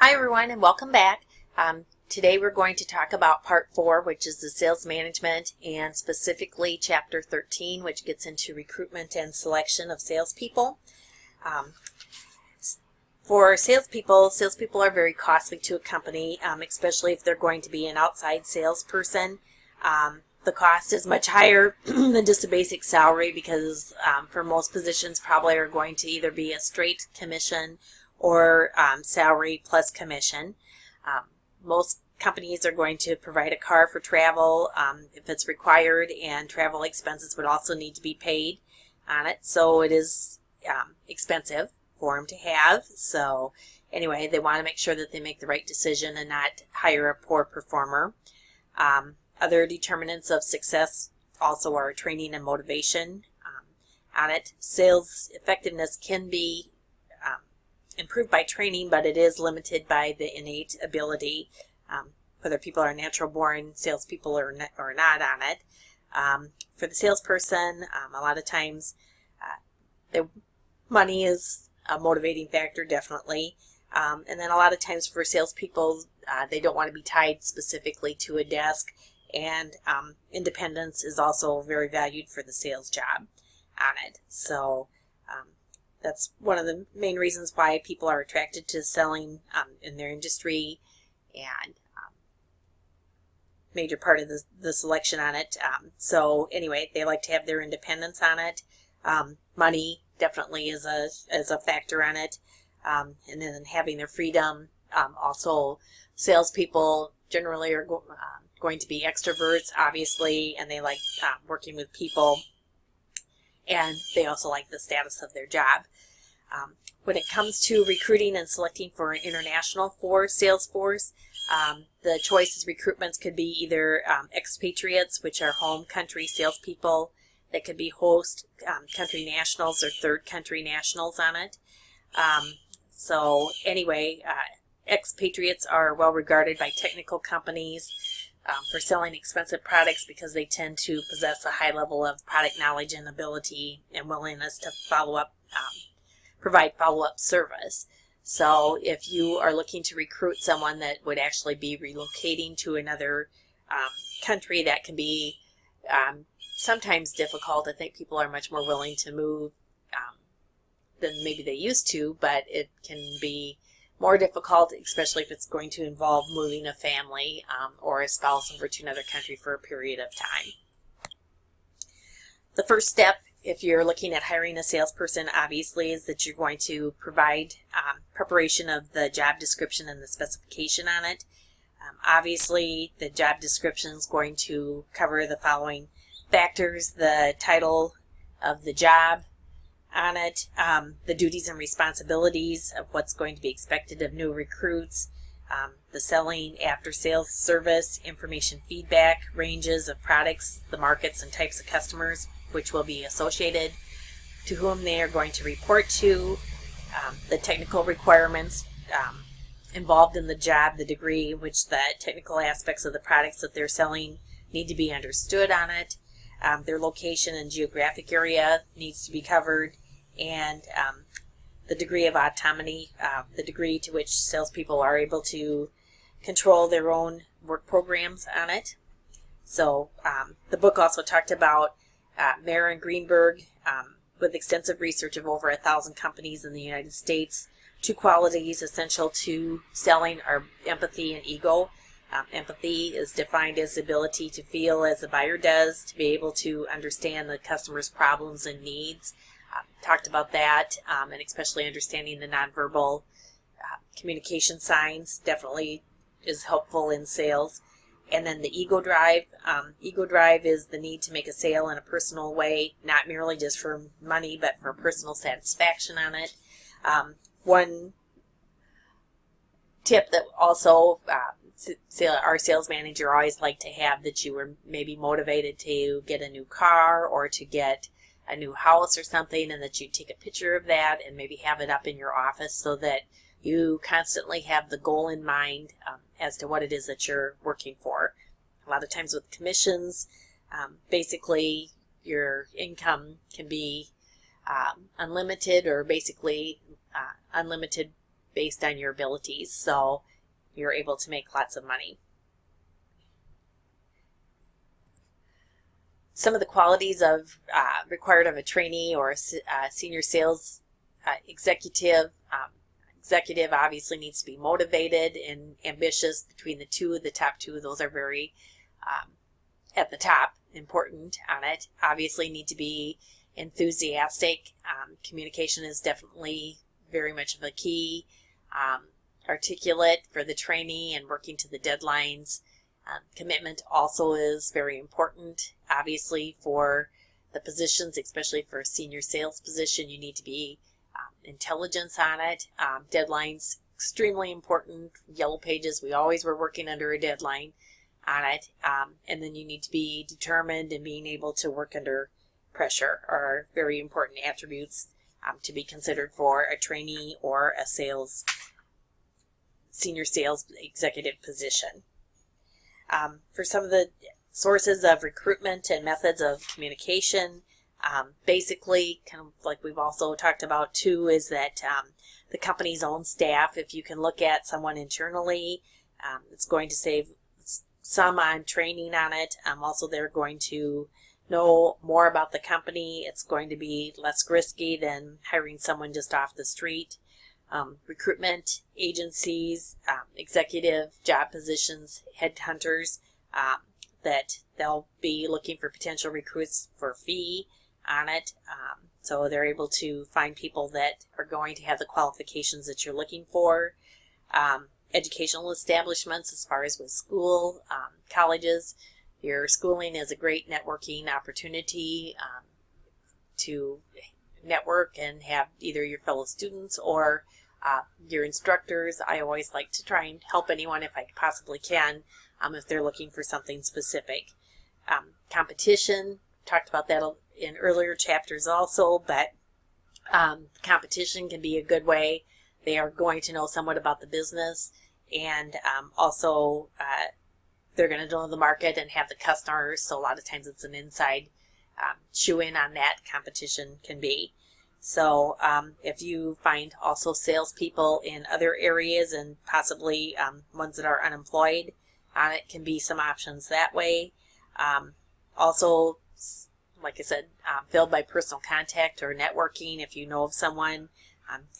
Hi everyone and welcome back. Today we're going to talk about part 4, which is the sales management, and specifically chapter 13, which gets into recruitment and selection of salespeople. For salespeople are very costly to a company, especially if they're going to be an outside salesperson. The cost is much higher than just a basic salary because for most positions probably are going to either be a straight commission or salary plus commission. Most companies are going to provide a car for travel if it's required, and travel expenses would also need to be paid on it, so it is expensive for them to have. So anyway, they want to make sure that they make the right decision and not hire a poor performer. Other determinants of success also are training and motivation on it. Sales effectiveness can be improved by training, but it is limited by the innate ability, whether people are natural born salespeople or not on it. For the salesperson, a lot of times the money is a motivating factor, definitely. And then a lot of times for salespeople, they don't want to be tied specifically to a desk, and independence is also very valued for the sales job on it. So that's one of the main reasons why people are attracted to selling in their industry, and major part of the selection on it. So anyway, they like to have their independence on it. Money definitely is a factor on it, and then having their freedom. Also, salespeople generally are going to be extroverts, obviously, and they like working with people, and they also like the status of their job. When it comes to recruiting and selecting for an international sales force, the choices recruitments could be either expatriates, which are home country salespeople. They could be host country nationals or third country nationals on it. So anyway, expatriates are well regarded by technical companies for selling expensive products because they tend to possess a high level of product knowledge and ability and willingness to provide follow-up service. So if you are looking to recruit someone that would actually be relocating to another country, that can be sometimes difficult. I think people are much more willing to move than maybe they used to, but it can be more difficult, especially if it's going to involve moving a family or a spouse over to another country for a period of time. The first step, if you're looking at hiring a salesperson, obviously, is that you're going to provide preparation of the job description and the specification on it. Obviously, the job description is going to cover the following factors: the title of the job on it, the duties and responsibilities of what's going to be expected of new recruits, the selling, after-sales service, information feedback, ranges of products, the markets and types of customers which will be associated, to whom they are going to report to, the technical requirements involved in the job, the degree in which the technical aspects of the products that they're selling need to be understood on it, their location and geographic area needs to be covered, and the degree of autonomy, the degree to which salespeople are able to control their own work programs on it. So the book also talked about Mayer and Greenberg, with extensive research of over 1,000 companies in the United States. 2 qualities essential to selling are empathy and ego. Empathy is defined as the ability to feel as the buyer does, to be able to understand the customer's problems and needs. Talked about that, and especially understanding the nonverbal communication signs definitely is helpful in sales. And then the ego drive. Ego drive is the need to make a sale in a personal way, not merely just for money, but for personal satisfaction on it. One tip that also our sales manager always liked to have, that you were maybe motivated to get a new car or to get a new house or something, and that you take a picture of that and maybe have it up in your office so that you constantly have the goal in mind as to what it is that you're working for. A lot of times with commissions, basically your income can be unlimited, or basically unlimited based on your abilities, so you're able to make lots of money. Some of the qualities of required of a trainee or a senior sales executive. Executive obviously needs to be motivated and ambitious. Between the two, the top two, those are very at the top, important on it. Obviously need to be enthusiastic. Communication is definitely very much of a key. Articulate for the trainee and working to the deadlines. Commitment also is very important. Obviously for the positions, especially for a senior sales position, you need to be intelligence on it. Deadlines, extremely important. Yellow pages, we always were working under a deadline on it. And then you need to be determined, and being able to work under pressure are very important attributes to be considered for a trainee or a senior sales executive position. For some of the sources of recruitment and methods of communication, basically, kind of like we've also talked about too, is that the company's own staff, if you can look at someone internally, it's going to save some on training on it. Also, they're going to know more about the company. It's going to be less risky than hiring someone just off the street. Recruitment agencies, executive job positions, headhunters, that they'll be looking for potential recruits for a fee on it. So they're able to find people that are going to have the qualifications that you're looking for. Educational establishments, as far as with school, colleges, your schooling is a great networking opportunity to network and have either your fellow students or your instructors. I always like to try and help anyone if I possibly can, if they're looking for something specific. Competition, talked about that in earlier chapters also, but competition can be a good way. They are going to know somewhat about the business, and also they're going to know the market and have the customers, so a lot of times it's an inside shoe-in on that competition can be. So if you find also salespeople in other areas and possibly ones that are unemployed, it can be some options that way. Also, like I said, filled by personal contact or networking. If you know of someone,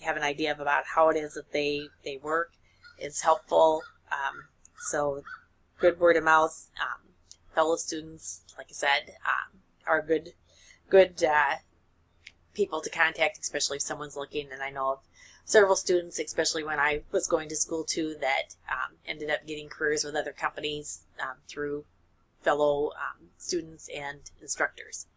have an idea about how it is that they work, is helpful. So good word of mouth. Fellow students, like I said, are good people to contact, especially if someone's looking. And I know of several students, especially when I was going to school too, that ended up getting careers with other companies through fellow students and instructors.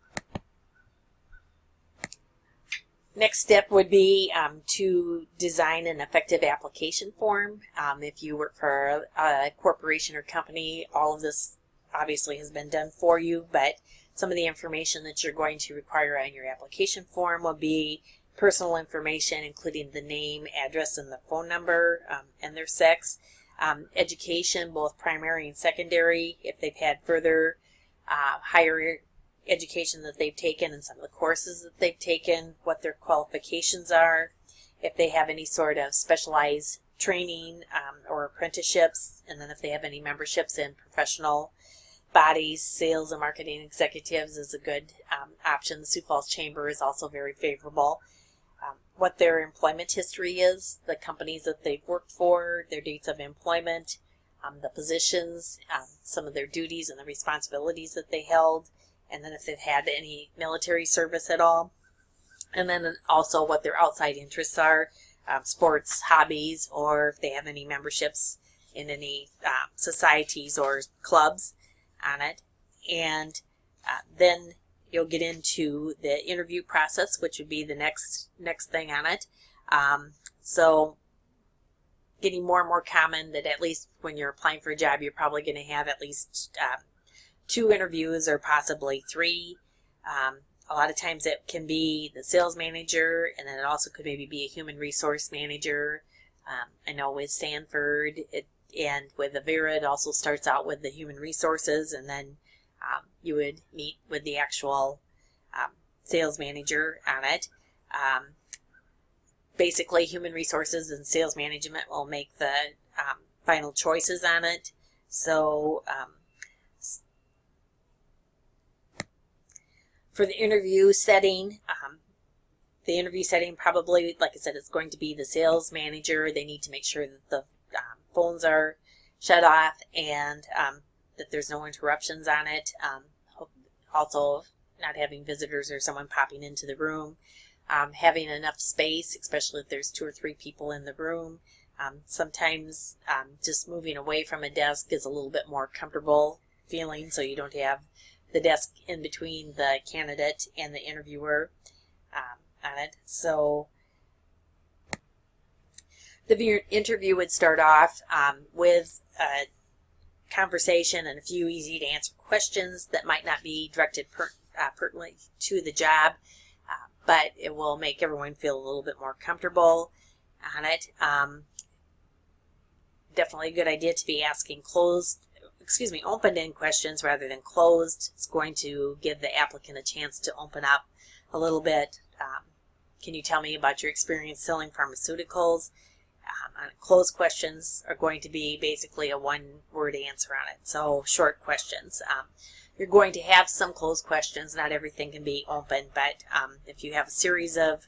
Next step would be to design an effective application form. If you work for a corporation or company, all of this obviously has been done for you, but some of the information that you're going to require on your application form will be personal information, including the name, address, and the phone number, and their sex. Education, both primary and secondary, if they've had further higher education that they've taken and some of the courses that they've taken, what their qualifications are, if they have any sort of specialized training or apprenticeships, and then if they have any memberships in professional bodies. Sales and marketing executives is a good option. The Sioux Falls Chamber is also very favorable. What their employment history is, the companies that they've worked for, their dates of employment, the positions, some of their duties and the responsibilities that they held, and then if they've had any military service at all. And then also what their outside interests are, sports, hobbies, or if they have any memberships in any societies or clubs on it. And then you'll get into the interview process, which would be the next thing on it. So getting more and more common that at least when you're applying for a job, you're probably going to have at least 2 interviews or possibly 3. A lot of times it can be the sales manager, and then it also could maybe be a human resource manager. I know with Sanford and with Avera, it also starts out with the human resources, and then you would meet with the actual sales manager on it. basically human resources and sales management will make the final choices on it. So for the interview setting, probably, like I said, it's going to be the sales manager. They need to make sure that the phones are shut off and that there's no interruptions on it. Also, not having visitors or someone popping into the room. Having enough space, especially if there's 2 or 3 people in the room. Sometimes just moving away from a desk is a little bit more comfortable feeling, so you don't have the desk in between the candidate and the interviewer on it. So the interview would start off with a conversation and a few easy to answer questions that might not be directed pertinently to the job, but it will make everyone feel a little bit more comfortable on it. Definitely a good idea to be asking open-end questions rather than closed. It's going to give the applicant a chance to open up a little bit. Can you tell me about your experience selling pharmaceuticals? Closed questions are going to be basically a one-word answer on it, so short questions. You're going to have some closed questions. Not everything can be open, but if you have a series of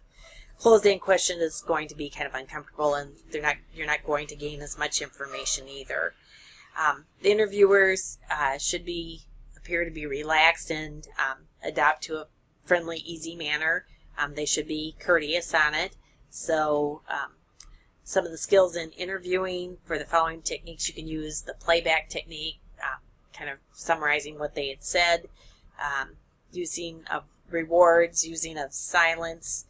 closed-end questions, it's going to be kind of uncomfortable, and you're not going to gain as much information either. The interviewers should appear to be relaxed and adapt to a friendly, easy manner. They should be courteous on it. So some of the skills in interviewing, for the following techniques, you can use the playback technique, kind of summarizing what they had said, using of rewards, using of silence.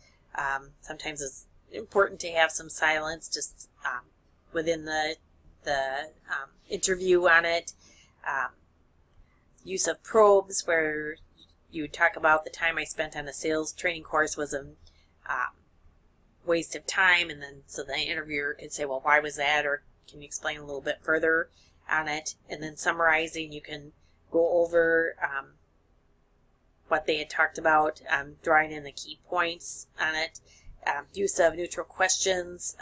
Sometimes it's important to have some silence just within the interview on it. Use of probes, where you talk about the time I spent on a sales training course was a waste of time, and then so the interviewer could say, well, why was that, or can you explain a little bit further on it? And then summarizing, you can go over what they had talked about, drawing in the key points on it. Use of neutral questions.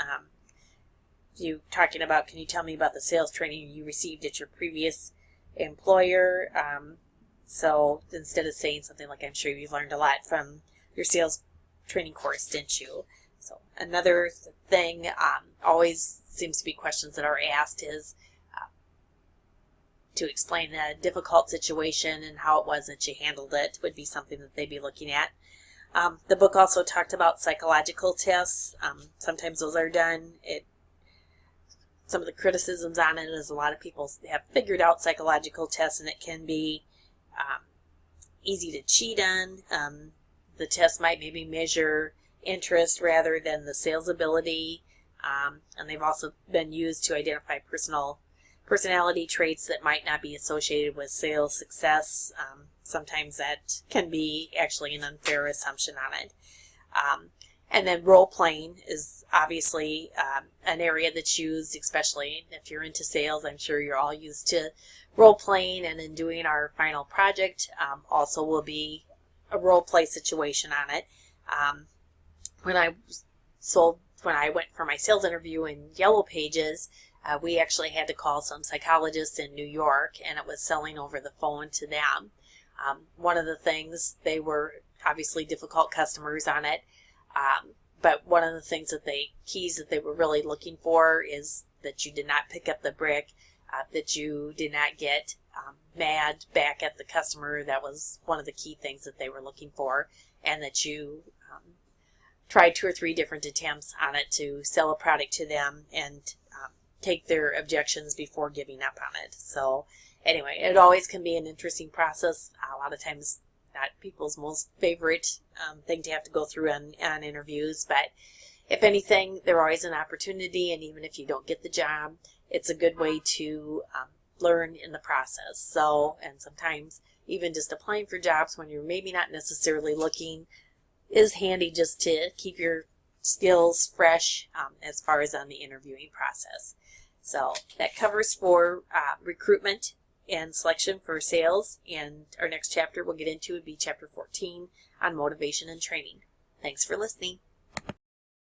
You talking about, can you tell me about the sales training you received at your previous employer? So instead of saying something like, I'm sure you've learned a lot from your sales training course, didn't you? So another thing always seems to be questions that are asked is to explain a difficult situation and how it was that you handled it would be something that they'd be looking at. The book also talked about psychological tests. Sometimes those are done. Some of the criticisms on it is a lot of people have figured out psychological tests, and it can be easy to cheat on. The test might maybe measure interest rather than the sales ability, and they've also been used to identify personality traits that might not be associated with sales success. Sometimes that can be actually an unfair assumption on it. And then role playing is obviously an area that's used, especially if you're into sales. I'm sure you're all used to role playing, and in doing our final project also will be a role play situation on it. When I went for my sales interview in Yellow Pages, we actually had to call some psychologists in New York, and it was selling over the phone to them. One of the things, they were obviously difficult customers on it, but one of the keys that they were really looking for is that you did not pick up the brick, that you did not get mad back at the customer. That was one of the key things that they were looking for, and that you tried 2 or 3 different attempts on it to sell a product to them and take their objections before giving up on it. So anyway, it always can be an interesting process. A lot of times not people's most favorite thing to have to go through on interviews, but if anything, there's always an opportunity, and even if you don't get the job, it's a good way to learn in the process. So, and sometimes even just applying for jobs when you're maybe not necessarily looking is handy, just to keep your skills fresh as far as on the interviewing process. So that covers for recruitment and selection for sales, and our next chapter we'll get into would be chapter 14 on motivation and training. Thanks for listening.